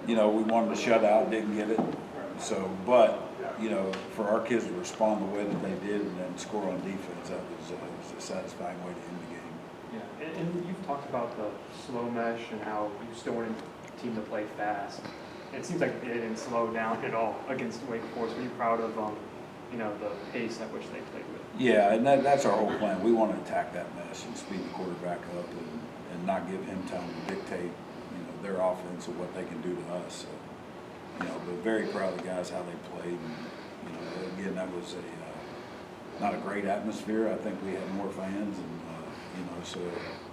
we wanted to shut out, didn't get it. So, but, for our kids to respond the way that they did and then score on defense, that was a satisfying way to end the game. Yeah, and you've talked about the slow mesh and how you still want the team to play fast. It seems like they didn't slow down at all against Wake Forest. Were you proud of the pace at which they played with? Yeah, and that's our whole plan. We want to attack that mesh and speed the quarterback up and not give him time to dictate, their offense or what they can do to us. So, but very proud of the guys, how they played. And, again, that was not a great atmosphere. I think we had more fans and, so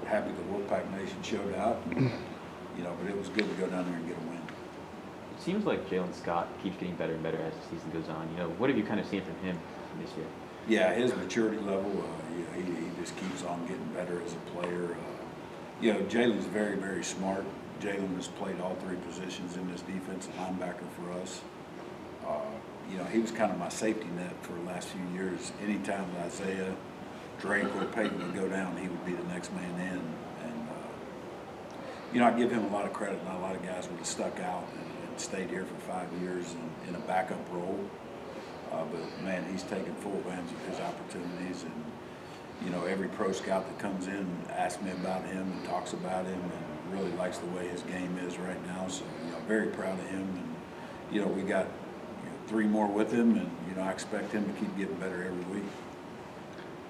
happy the Wolfpack Nation showed out. And, but it was good to go down there and get a win. It seems like Jalen Scott keeps getting better and better as the season goes on. What have you kind of seen from him this year? Yeah, his maturity level, he just keeps on getting better as a player. Jalen's very, very smart. Jalen has played all three positions in this defense, linebacker for us. He was kind of my safety net for the last few years. Anytime Isaiah, Drake, or Peyton would go down, he would be the next man in. And, I give him a lot of credit. Not a lot of guys would have stuck out and stayed here for 5 years in a backup role. But, man, he's taken full advantage of his opportunities. And, every pro scout that comes in asks me about him and talks about him and really likes the way his game is right now. So, very proud of him. And, we got 3 more with him, and, I expect him to keep getting better every week.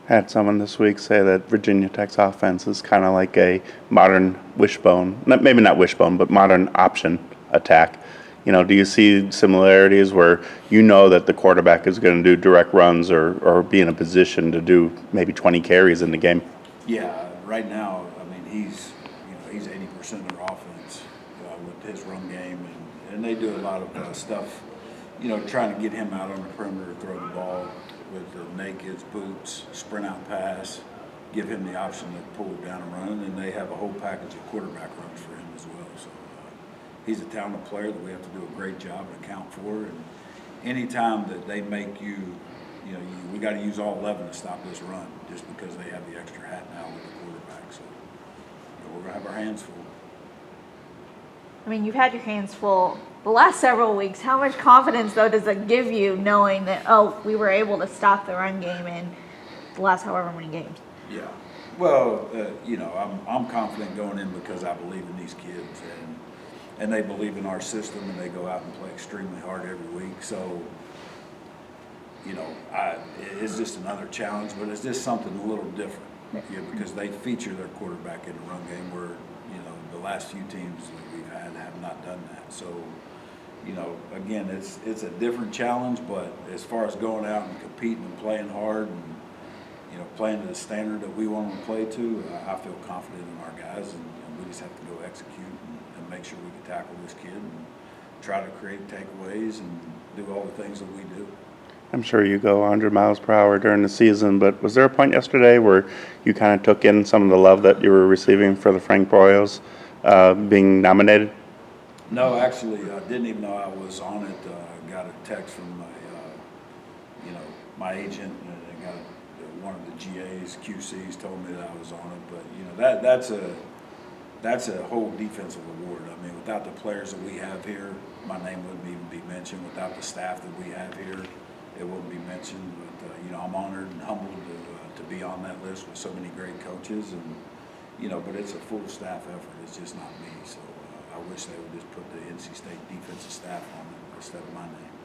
Had someone this week say that Virginia Tech's offense is kind of like a modern wishbone, maybe not wishbone, but modern option attack. Do you see similarities where that the quarterback is going to do direct runs or be in a position to do maybe 20 carries in the game? Yeah, right now, he's 80% of their offense with his run game, and they do a lot of stuff, trying to get him out on the perimeter to throw the ball with the nakeds, boots, sprint out pass, give him the option to pull it down and run, and they have a whole package of quarterback runs for him as well. So he's a talented player that we have to do a great job to account for. And anytime that they make we got to use all 11 to stop this run just because they have the extra hat now with the quarterback. So we're going to have our hands full. You've had your hands full the last several weeks. How much confidence, though, does it give you knowing that, we were able to stop the run game in the last however many games? Yeah. Well, I'm confident going in because I believe in these kids and they believe in our system and they go out and play extremely hard every week. So, it's just another challenge, but it's just something a little different. Because they feature their quarterback in the run game where, the last few teams that we've had have not done that. So, again, it's a different challenge, but as far as going out and competing and playing hard and, playing to the standard that we want them to play to, I feel confident in our guys, and we just have to go execute and make sure we can tackle this kid and try to create takeaways and do all the things that we do. I'm sure you go 100 miles per hour during the season, but was there a point yesterday where you kind of took in some of the love that you were receiving for the Frank Broyles being nominated? No, actually, I didn't even know I was on it. I got a text from my agent, and I got one of the GAs, QCs, told me that I was on it. But that's a whole defensive award. Without the players that we have here, my name wouldn't even be mentioned. Without the staff that we have here, it wouldn't be mentioned. But I'm honored and humbled to be on that list with so many great coaches, and but it's a full staff effort. It's just not me. So I wish they would just put the NC State defensive staff on it instead of my name.